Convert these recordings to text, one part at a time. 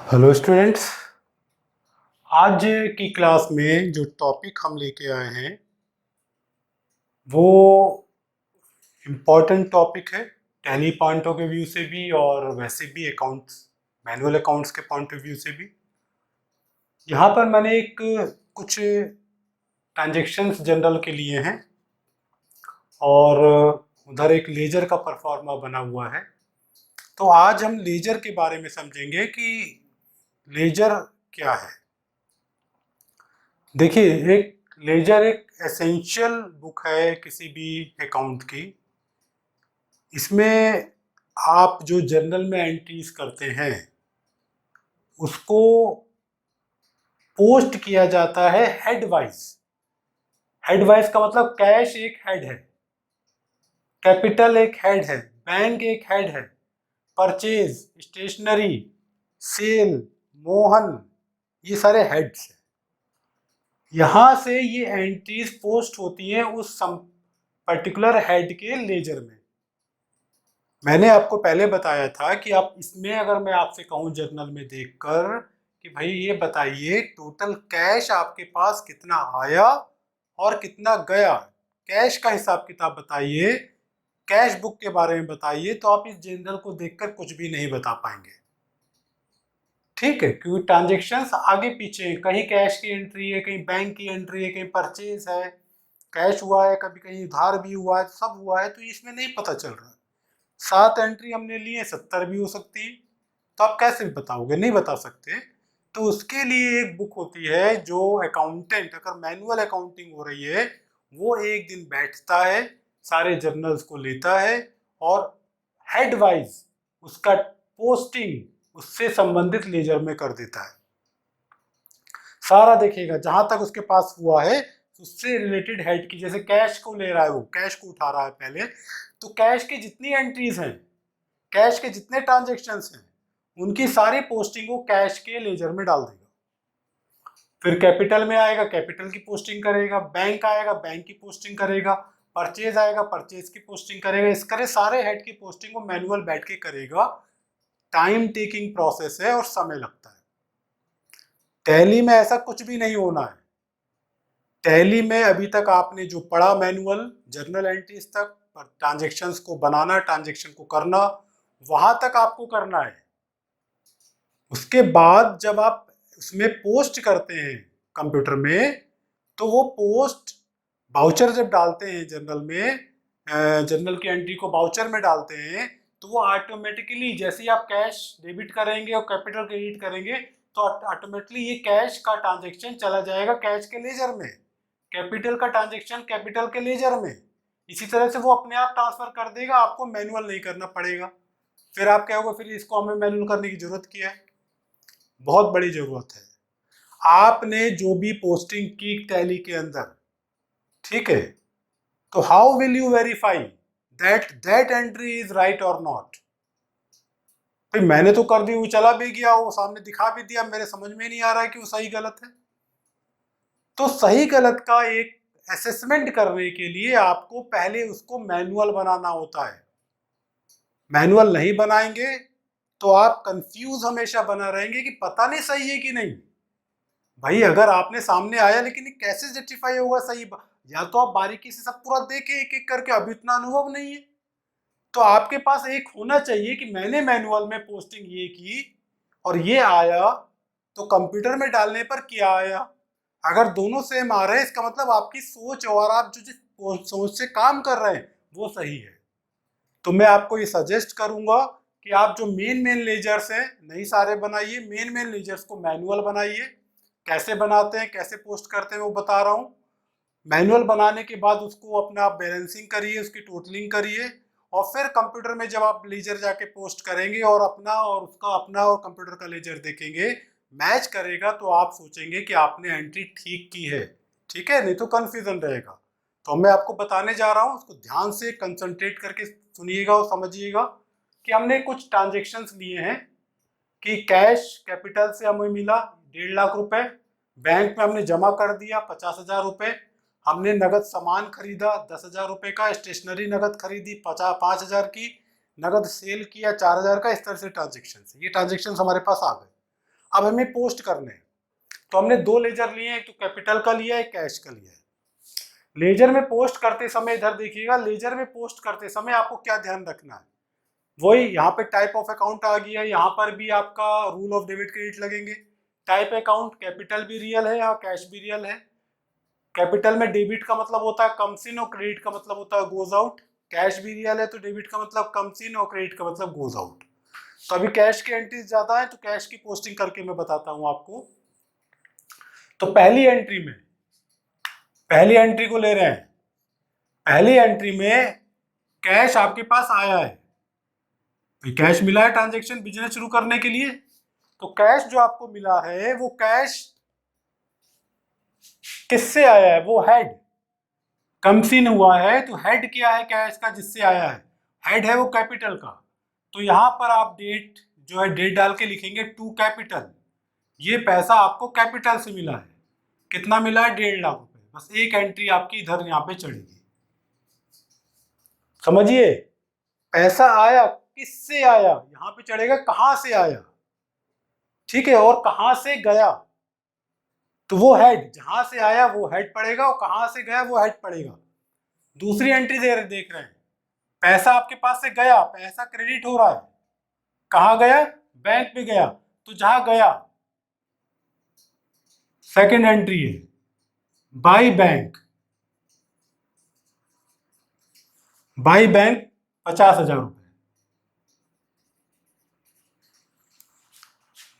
Hello students. आज की class में जो टॉपिक हम लेके आए हैं वो इम्पोर्टेंट टॉपिक है। टैली पॉइंट ऑफ व्यू से भी और वैसे भी अकाउंट्स, मैनुअल अकाउंट्स के पॉइंट ऑफ व्यू से भी। यहाँ पर मैंने एक कुछ ट्रांजेक्शन्स जनरल के लिए हैं और उधर एक लेजर का परफॉर्मा बना हुआ है। तो आज हम लेजर के बारे में समझेंगे कि लेजर क्या है। देखिए, एक लेजर एक एसेंशियल बुक है किसी भी अकाउंट की। इसमें आप जो जर्नल में एंट्रीज करते हैं उसको पोस्ट किया जाता है हेड वाइज। हेड वाइज का मतलब कैश एक हेड है, कैपिटल एक हेड है, बैंक एक हेड है, परचेज, स्टेशनरी, सेल, मोहन, ये सारे हेड्स हैं। यहाँ से ये एंट्रीज पोस्ट होती हैं उस पर्टिकुलर हेड के लेजर में। मैंने आपको पहले बताया था कि आप इसमें अगर मैं आपसे कहूँ जर्नल में देखकर कि भाई ये बताइए टोटल कैश आपके पास कितना आया और कितना गया, कैश का हिसाब किताब बताइए, कैश बुक के बारे में बताइए, तो आप इस जर्नल को देखकर कुछ भी नहीं बता पाएंगे। ठीक है, क्योंकि ट्रांजेक्शन्स आगे पीछे हैं, कहीं कैश की एंट्री है, कहीं बैंक की एंट्री है, कहीं परचेज है, कैश हुआ है, कभी कहीं उधार भी हुआ है, सब हुआ है, तो इसमें नहीं पता चल रहा है। 7 एंट्री हमने ली है, 70 भी हो सकती है, तो आप कैसे बताओगे? नहीं बता सकते। तो उसके लिए एक बुक होती है जो अकाउंटेंट, अगर मैनुअल अकाउंटिंग हो रही है, वो एक दिन बैठता है, सारे जर्नल्स को लेता है और हेड वाइज उसका पोस्टिंग उससे संबंधित लेजर में कर देता है। सारा देखेगा जहां तक उसके पास हुआ है उससे रिलेटेड हेड की, जैसे कैश को ले रहा है, वो कैश को उठा रहा है पहले, तो कैश की जितनी एंट्रीज हैं, कैश के जितने ट्रांजेक्शन्स हैं, उनकी सारी पोस्टिंग वो कैश के लेजर में डाल देगा। फिर कैपिटल में आएगा, कैपिटल की पोस्टिंग करेगा, बैंक आएगा, बैंक की पोस्टिंग करेगा, परचेज आएगा, परचेज की पोस्टिंग करेगा। इस तरह सारे हेड की पोस्टिंग वो मैनुअल बैठ के करेगा। टाइम टेकिंग प्रोसेस है और समय लगता है। टैली में ऐसा कुछ भी नहीं होना है। टैली में अभी तक आपने जो पढ़ा मैनुअल जर्नल एंट्रीज तक, ट्रांजेक्शन्स को बनाना, ट्रांजेक्शन को करना, वहां तक आपको करना है। उसके बाद जब आप उसमें पोस्ट करते हैं कंप्यूटर में, तो वो पोस्ट बाउचर जब डालते हैं जर्नल में, जर्नल की एंट्री को बाउचर में डालते हैं, तो वो ऑटोमेटिकली जैसे ही आप कैश डेबिट करेंगे और कैपिटल क्रेडिट करेंगे तो ऑटोमेटिकली ये कैश का ट्रांजेक्शन चला जाएगा कैश के लेजर में, कैपिटल का ट्रांजेक्शन कैपिटल के लेजर में। इसी तरह से वो अपने आप ट्रांसफर कर देगा, आपको मैनुअल नहीं करना पड़ेगा। फिर आप क्या होगा, फिर इसको हमें मैनुअल करने की जरूरत क्या है? बहुत बड़ी जरूरत है। आपने जो भी पोस्टिंग की टैली के अंदर, ठीक है, तो how will you verify that that entry is right और नॉट? भाई मैंने तो कर दी, वो चला भी गया, वो सामने दिखा भी दिया, मेरे समझ में नहीं आ रहा है कि वो सही गलत है। तो सही गलत का एक असेसमेंट करने के लिए आपको पहले उसको मैनुअल बनाना होता है। मैनुअल नहीं बनाएंगे तो आप कंफ्यूज हमेशा बना रहेंगे कि पता नहीं सही है कि नहीं। भाई अगर आपने सामने आया, लेकिन ये कैसे जस्टिफाई होगा सही? या तो आप बारीकी से सब पूरा देखे एक एक करके, अभी इतना अनुभव नहीं है, तो आपके पास एक होना चाहिए कि मैंने मैनुअल में पोस्टिंग ये की और ये आया, तो कंप्यूटर में डालने पर क्या आया। अगर दोनों सेम आ रहे हैं, इसका मतलब आपकी सोच और आप जो जिस सोच से काम कर रहे हैं वो सही है। तो मैं आपको ये सजेस्ट करूंगा कि आप जो मेन मेन लेजर्स हैं नहीं सारे बनाइए, मेन मेन लेजर्स को मैनुअल बनाइए। कैसे बनाते हैं, कैसे पोस्ट करते हैं वो बता रहा हूँ। मैनुअल बनाने के बाद उसको अपना आप बैलेंसिंग करिए, उसकी टोटलिंग करिए, और फिर कंप्यूटर में जब आप लेजर जाके पोस्ट करेंगे और अपना और उसका अपना और कंप्यूटर का लेजर देखेंगे, मैच करेगा, तो आप सोचेंगे कि आपने एंट्री ठीक की है। ठीक है, नहीं तो कंफ्यूजन रहेगा। तो मैं आपको बताने जा रहा हूँ, उसको ध्यान से कंसंट्रेट करके सुनिएगा और समझिएगा कि हमने कुछ ट्रांजेक्शन्स लिए हैं कि कैश कैपिटल से हमें मिला 1.5 लाख रुपए, बैंक में हमने जमा कर दिया 50,000 रुपए, हमने नगद सामान खरीदा 10,000 रुपए का, स्टेशनरी नगद खरीदी 5,000 की, नगद सेल किया 4,000 का। इस तरह से ट्रांजेक्शन, ये ट्रांजेक्शन हमारे पास आ गए। अब हमें पोस्ट करने हैं, तो हमने दो लेजर लिए हैं, एक तो कैपिटल का लिया है, एक कैश का लिया है। लेजर में पोस्ट करते समय इधर देखिएगा, लेजर में पोस्ट करते समय आपको क्या ध्यान रखना है, वही यहाँ पे टाइप ऑफ अकाउंट आ गया, यहाँ पर भी आपका रूल ऑफ डेबिट क्रेडिट लगेंगे। टाइप अकाउंट, कैपिटल भी रियल है और कैश भी रियल है। कैपिटल में डेबिट का मतलब होता है कम्स इन और क्रेडिट का मतलब होता है गोज आउट। कैश भी रियल है तो डेबिट का मतलब कम्स इन और क्रेडिट का मतलब गोज आउट। तो अभी कैश की एंट्रीज ज्यादा है तो कैश की पोस्टिंग करके मैं बताता हूं आपको। तो पहली एंट्री को ले रहे हैं। पहली एंट्री में कैश आपके पास आया है, कैश मिला है ट्रांजेक्शन बिजनेस शुरू करने के लिए। तो कैश जो आपको मिला है वो कैश किससे आया है, वो हेड कम्स इन हुआ है। तो हेड क्या है कैश का जिससे आया है, हेड है वो कैपिटल का। तो यहां पर आप डेट जो है डेट डाल के लिखेंगे टू कैपिटल। ये पैसा आपको कैपिटल से मिला है, कितना मिला है 1.5 लाख रुपए। बस एक एंट्री आपकी इधर यहाँ पे चढ़ेगी। समझिए, पैसा आया किससे आया, यहाँ पे चढ़ेगा कहां से आया, ठीक है, और कहां से गया। तो वो हेड जहां से आया वो हेड पड़ेगा और कहां से गया वो हेड पड़ेगा। दूसरी एंट्री देख रहे हैं, पैसा आपके पास से गया, पैसा क्रेडिट हो रहा है, कहां गया, बैंक में गया। तो जहां गया सेकंड एंट्री है बाई बैंक। बाई बैंक 50,000 रुपए।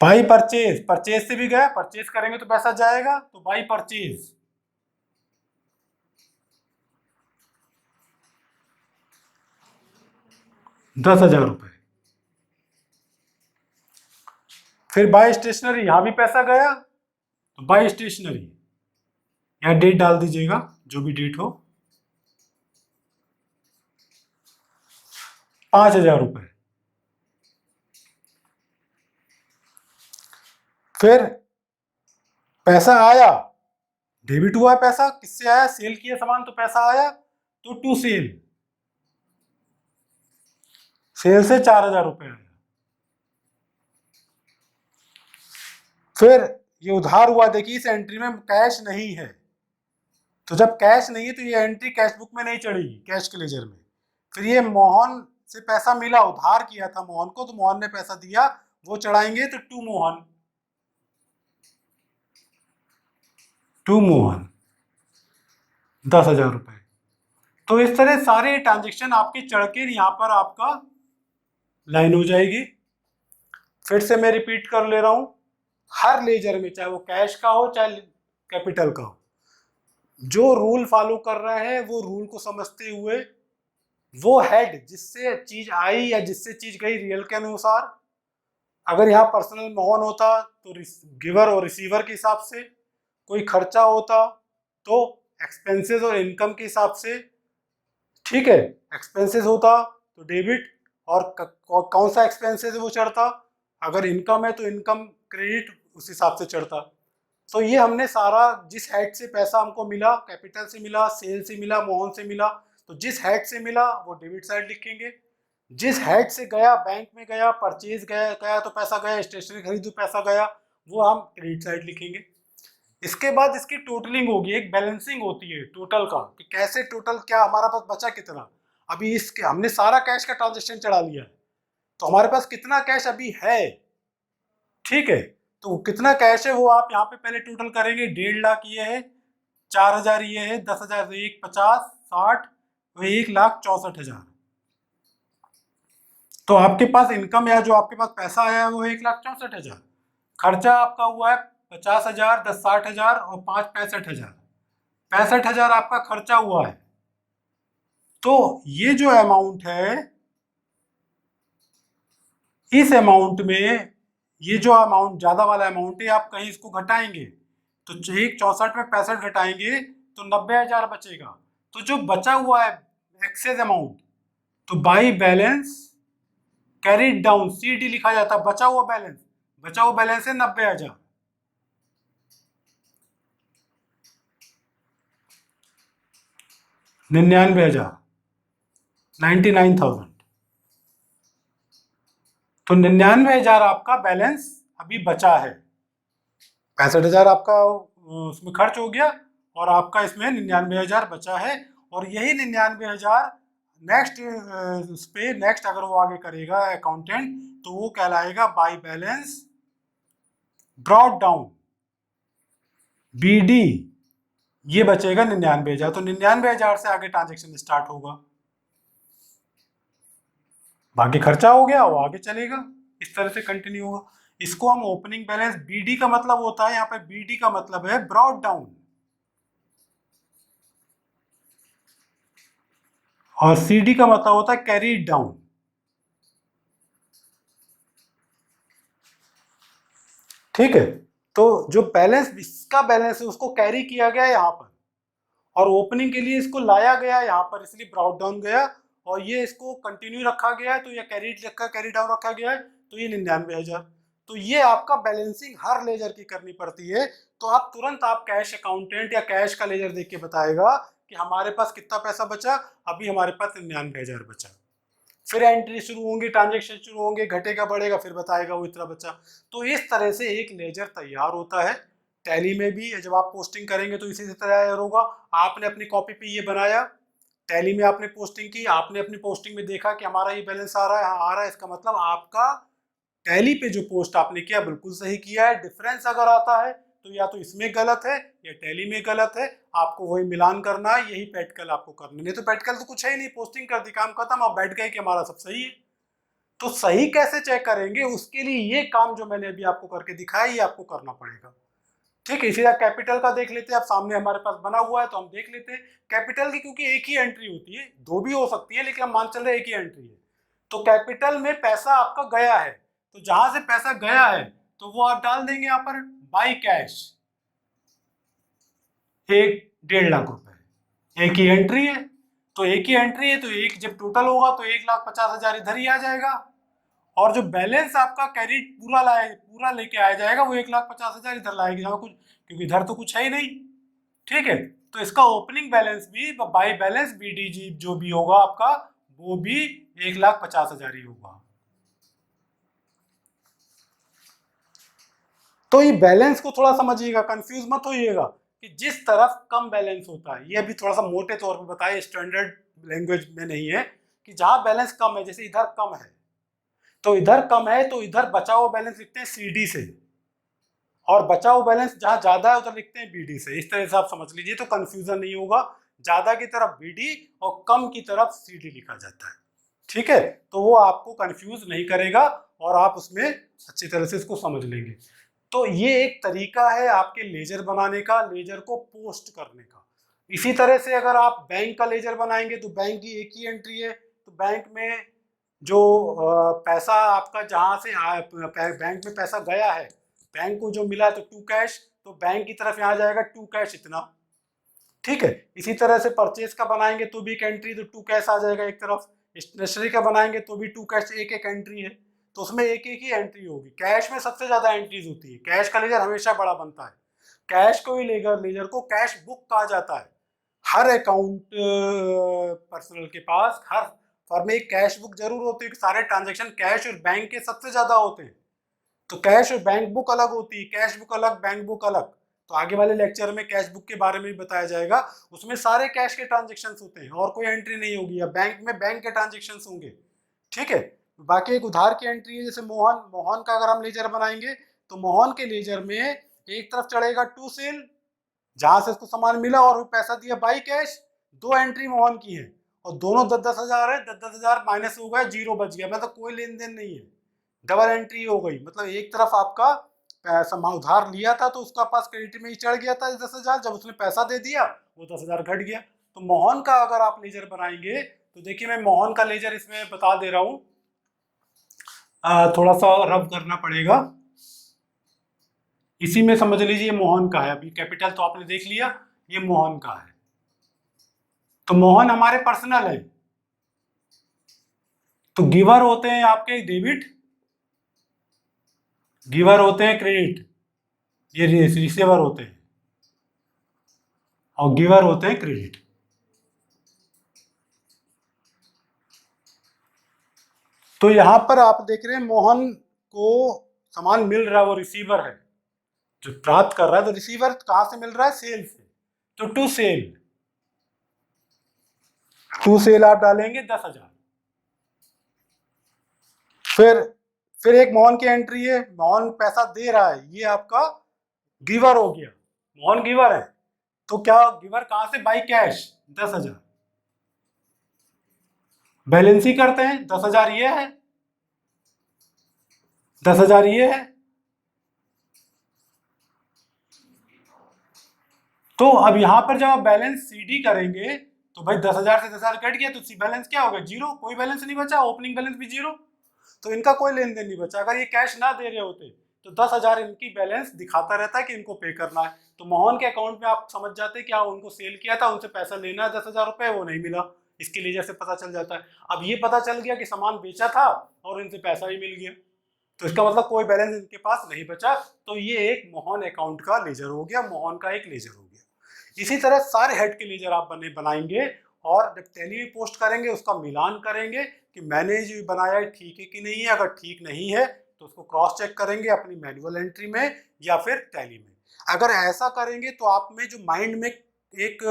बाई परचेज, परचेज से भी गया, परचेज करेंगे तो पैसा जाएगा, तो बाई परचेज 10,000 रुपए। फिर बाई स्टेशनरी, यहां भी पैसा गया तो बाई स्टेशनरी, यहां डेट डाल दीजिएगा जो भी डेट हो, 5,000 रुपए। फिर पैसा आया, डेबिट हुआ है पैसा, किससे आया, सेल किया सामान तो पैसा आया, तो टू सेल, सेल से 4,000 रुपए आया। फिर ये उधार हुआ, देखिए इस एंट्री में कैश नहीं है, तो जब कैश नहीं है तो ये एंट्री कैश बुक में नहीं चढ़ेगी, कैश के लेजर में। फिर ये मोहन से पैसा मिला, उधार किया था मोहन को, तो मोहन ने पैसा दिया, वो चढ़ाएंगे, तो टू मोहन, 10,000 रुपए। तो इस तरह सारे ट्रांजेक्शन आपके चढ़ के यहाँ पर आपका लाइन हो जाएगी। फिर से मैं रिपीट कर ले रहा हूं, हर लेजर में चाहे वो कैश का हो चाहे कैपिटल का हो, जो रूल फॉलो कर रहे हैं वो रूल को समझते हुए वो हेड जिससे चीज आई या जिससे चीज गई रियल के अनुसार, अगर यहाँ पर्सनल मोहन होता तो गिवर और रिसीवर के हिसाब से, कोई खर्चा होता तो एक्सपेंसेस और इनकम के हिसाब से, ठीक है, एक्सपेंसेस होता तो डेबिट और कौन सा एक्सपेंसेस है वो चढ़ता, अगर इनकम है तो इनकम क्रेडिट उस हिसाब से चढ़ता। तो ये हमने सारा जिस हेड से पैसा हमको मिला, कैपिटल से मिला, सेल से मिला, मोहन से मिला, तो जिस हेड से मिला वो डेबिट साइड लिखेंगे, जिस हेड से गया बैंक में गया, परचेज गया तो पैसा गया, स्टेशनरी खरीदो पैसा गया, वो हम क्रेडिट साइड लिखेंगे। इसके बाद इसकी टोटलिंग होगी, एक बैलेंसिंग होती है टोटल का, कि कैसे टोटल क्या हमारा पास बचा कितना। अभी इसके हमने सारा कैश का ट्रांजेक्शन चढ़ा लिया है, तो हमारे पास कितना कैश अभी है, ठीक है, तो कितना कैश है वो आप यहाँ पे पहले टोटल करेंगे। 1.5 लाख ये है, 4,000 ये है, 10,000 एक 50 60, 1,64,000। तो आपके पास इनकम या जो आपके पास पैसा आया है वो 1,64,000। खर्चा आपका हुआ है 50,000, 10 60,000 और 5 65,000। 65,000 आपका खर्चा हुआ है। तो ये जो अमाउंट है, इस अमाउंट में ये जो अमाउंट ज्यादा वाला अमाउंट है, आप कहीं इसको घटाएंगे तो 1,64 में 65 घटाएंगे तो 90,000 बचेगा। तो जो बचा हुआ है एक्सेस अमाउंट, तो by balance carried down, CD लिखा जाता है, बचा हुआ बैलेंस, बचा हुआ बैलेंस है 90,000। 99,000, 99,000। तो 99,000 आपका बैलेंस अभी बचा है। 65,000 आपका उसमें खर्च हो गया और आपका इसमें 99,000 बचा है। और यही 99,000 नेक्स्ट उस पे नेक्स्ट अगर वो आगे करेगा अकाउंटेंट तो वो कहलाएगा by balance brought down, BD. ये बचेगा 99,000, तो 99,000 से आगे ट्रांजेक्शन स्टार्ट होगा, बाकी खर्चा हो गया वो आगे चलेगा, इस तरह से कंटिन्यू होगा। इसको हम ओपनिंग बैलेंस, बीडी का मतलब होता है, यहाँ पे बीडी का मतलब है ब्रॉट डाउन और सीडी का मतलब होता है कैरीड डाउन। ठीक है, तो जो बैलेंस इसका बैलेंस है उसको कैरी किया गया यहाँ पर और ओपनिंग के लिए इसको लाया गया यहाँ पर, इसलिए ब्रॉट डाउन गया और ये इसको कंटिन्यू रखा गया है तो ये कैरी डाउन रखा गया है तो ये 99,000। तो ये आपका बैलेंसिंग हर लेजर की करनी पड़ती है। तो आप तुरंत आप कैश अकाउंटेंट या कैश का लेजर देख के बताएगा कि हमारे पास कितना पैसा बचा, अभी हमारे पास 99,000 बचा। फिर एंट्री शुरू होंगी, ट्रांजेक्शन शुरू होंगे, घटेगा बढ़ेगा फिर बताएगा वो इतना बचा। तो इस तरह से एक लेजर तैयार होता है। टैली में भी जब आप पोस्टिंग करेंगे तो इसी से तैयार होगा। आपने अपनी कॉपी पे ये बनाया, टैली में आपने पोस्टिंग की, आपने अपनी पोस्टिंग में देखा कि हमारा ये बैलेंस आ रहा है, हाँ आ रहा है, इसका मतलब आपका टैली पे जो पोस्ट आपने किया बिल्कुल सही किया है। डिफरेंस अगर आता है तो या तो इसमें गलत है या टैली में गलत है, आपको वही मिलान करना है, यही प्रैक्टिकल आपको करना है। नहीं तो प्रैक्टिकल तो कुछ है ही नहीं, पोस्टिंग कर दी काम खत्म, आप बैठ गए कि हमारा सब सही है। तो सही कैसे चेक करेंगे, उसके लिए ये काम जो मैंने अभी आपको करके दिखाया ये आपको करना पड़ेगा। ठीक है, इसी तरह कैपिटल का देख लेते हैं, आप सामने हमारे पास बना हुआ है तो हम देख लेते हैं। कैपिटल की क्योंकि एक ही एंट्री होती है, दो भी हो सकती है लेकिन हम मान चल रहे एक ही एंट्री है। तो कैपिटल में पैसा आपका गया है, तो जहां से पैसा गया है तो वो आप डाल देंगे यहाँ पर बाई कैश 1.5 लाख रुपए, एक ही एंट्री है। तो एक ही एंट्री है तो एक जब टोटल होगा तो 1,50,000 इधर ही आ जाएगा और जो बैलेंस आपका कैरी पूरा लेके आया जाएगा वो 1,50,000 इधर लाएगी जहाँ कुछ, क्योंकि इधर तो कुछ है ही नहीं। ठीक है, तो इसका ओपनिंग बैलेंस भी बाई बैलेंस बीडीजी जो भी होगा आपका वो भी 1,50,000 ही होगा। तो ये बैलेंस को थोड़ा समझिएगा, कंफ्यूज मत होइएगा कि जिस तरफ कम बैलेंस होता है, ये अभी थोड़ा सा मोटे तौर पे बताए, स्टैंडर्ड लैंग्वेज में नहीं है, कि जहां बैलेंस कम है, जैसे इधर कम है तो इधर कम है तो इधर बचा हुआ बैलेंस लिखते हैं सीडी से और बचा हुआ बैलेंस जहां ज्यादा है उधर लिखते हैं बीडी से। इस तरह से आप समझ लीजिए तो कंफ्यूजन नहीं होगा, ज्यादा की तरफ बीडी और कम की तरफ सीडी लिखा जाता है। ठीक है, तो वो आपको कंफ्यूज नहीं करेगा और आप उसमें अच्छी तरह से इसको समझ लेंगे। तो ये एक तरीका है आपके लेजर बनाने का, लेजर को पोस्ट करने का। इसी तरह से अगर आप बैंक का लेजर बनाएंगे तो बैंक की एक ही एंट्री है, तो बैंक में जो पैसा आपका जहां से बैंक में पैसा गया है, बैंक को जो मिला है तो टू कैश, तो बैंक की तरफ यहाँ जाएगा टू कैश इतना। ठीक है, इसी तरह से परचेज का बनाएंगे तो भी एक एंट्री, तो टू कैश आ जाएगा एक तरफ। स्टेशनरी का बनाएंगे तो भी टू कैश, एक एक एंट्री है, तो उसमें एक एक ही एंट्री होगी। कैश में सबसे ज्यादा एंट्रीज होती है, कैश का लेजर हमेशा बड़ा बनता है। कैश को ही लेजर को कैश बुक कहा जाता है। हर अकाउंट पर्सनल के पास, हर फर्म में एक कैश बुक जरूर होती है, सारे ट्रांजेक्शन कैश और बैंक के सबसे ज्यादा होते हैं। तो कैश और बैंक बुक अलग होती है, कैश बुक अलग, बैंक बुक अलग। तो आगे वाले लेक्चर में कैश बुक के बारे में भी बताया जाएगा, उसमें सारे कैश के ट्रांजेक्शन होते हैं और कोई एंट्री नहीं होगी, या बैंक में बैंक के ट्रांजेक्शन होंगे। ठीक है, बाकी एक उधार की एंट्री है, जैसे मोहन का अगर हम लेजर बनाएंगे तो मोहन के लेजर में एक तरफ चढ़ेगा टू सेल, जहां से उसको सामान मिला और पैसा दिया बाई कैश, दो एंट्री मोहन की है और दोनों 10,000 है, 10,000 माइनस हो गया, जीरो बच गया, मतलब कोई लेन देन नहीं है, डबल एंट्री हो गई। मतलब एक तरफ आपका पैसा उधार लिया था तो उसका पास क्रेडिट में ही चढ़ गया था 10,000, जब उसने पैसा दे दिया वो 10,000 घट गया। तो मोहन का अगर आप लेजर बनाएंगे तो देखिए मैं मोहन का लेजर इसमें बता दे रहा हूं, थोड़ा सा रब करना पड़ेगा, इसी में समझ लीजिए मोहन का है। अभी कैपिटल तो आपने देख लिया, ये मोहन का है। तो मोहन हमारे पर्सनल है, तो गिवर होते हैं आपके डेबिट, गिवर होते हैं क्रेडिट, ये रिसीवर होते हैं और गिवर होते हैं क्रेडिट। तो यहां पर आप देख रहे हैं मोहन को सामान मिल रहा है, वो रिसीवर है, जो प्राप्त कर रहा है, तो रिसीवर कहां से मिल रहा है? सेल से। तो टू सेल आप डालेंगे 10,000। फिर एक मोहन की एंट्री है, मोहन पैसा दे रहा है, ये आपका गिवर हो गया, मोहन गिवर है। तो क्या गिवर कहां से? By cash 10,000। बैलेंस ही करते हैं, 10,000 ये है, 10,000 ये है। तो अब यहां पर जब आप बैलेंस सीडी करेंगे तो भाई 10,000 से 10,000 कट गया, तो सी बैलेंस क्या होगा? जीरो, कोई बैलेंस नहीं बचा, ओपनिंग बैलेंस भी जीरो, तो इनका कोई लेन देन नहीं बचा। अगर ये कैश ना दे रहे होते तो 10,000 इनकी बैलेंस दिखाता रहता है कि इनको पे करना है। तो मोहन के अकाउंट में आप समझ जाते कि हाँ उनको सेल किया था, उनसे पैसा लेना है 10,000 रुपए, वो नहीं मिला, इसके लेजर से पता चल जाता है। अब ये पता चल गया कि सामान बेचा था और इनसे पैसा ही मिल गया, तो इसका मतलब कोई बैलेंस इनके पास नहीं बचा। तो ये एक मोहन अकाउंट का लेजर हो गया, मोहन का एक लेजर हो गया। इसी तरह सारे हेड के लेजर आप बनाएंगे और जब टैली में पोस्ट करेंगे उसका मिलान करेंगे कि मैंने जो बनाया है ठीक है कि नहीं है। अगर ठीक नहीं है तो उसको क्रॉस चेक करेंगे अपनी मैनुअल एंट्री में या फिर टैली में। अगर ऐसा करेंगे तो आप में जो माइंड में एक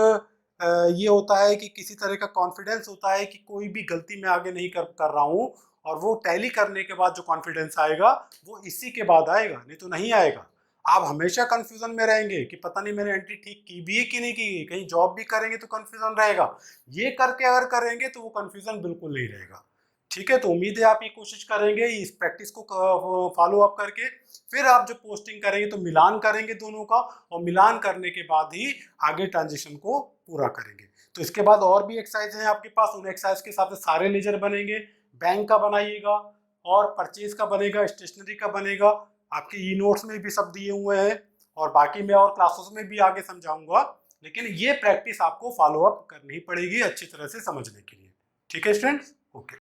ये होता है कि किसी तरह का कॉन्फिडेंस होता है कि कोई भी गलती मैं आगे नहीं कर रहा हूँ, और वो टैली करने के बाद जो कॉन्फिडेंस आएगा वो इसी के बाद आएगा, नहीं तो नहीं आएगा। आप हमेशा कंफ्यूजन में रहेंगे कि पता नहीं मैंने एंट्री ठीक की भी है कि नहीं की, कहीं जॉब भी करेंगे तो कंफ्यूजन रहेगा। ये करके अगर करेंगे तो वो कंफ्यूजन बिल्कुल नहीं रहेगा। ठीक है, तो उम्मीद है आप ये कोशिश करेंगे, इस प्रैक्टिस को फॉलो अप करके फिर आप जो पोस्टिंग करेंगे तो मिलान करेंगे दोनों का, और मिलान करने के बाद ही आगे ट्रांजेक्शन को पूरा करेंगे। तो इसके बाद और भी एक्सरसाइज हैं आपके पास, उन एक्सरसाइज के हिसाब से सारे लेजर बनेंगे। बैंक का बनाइएगा और परचेज का बनेगा, स्टेशनरी का बनेगा, आपके ई नोट्स में भी सब दिए हुए हैं, और बाकी मैं और क्लासेस में भी आगे समझाऊंगा। लेकिन ये प्रैक्टिस आपको फॉलो अप करनी पड़ेगी अच्छी तरह से समझने के लिए। ठीक है स्टूडेंट्स, ओके।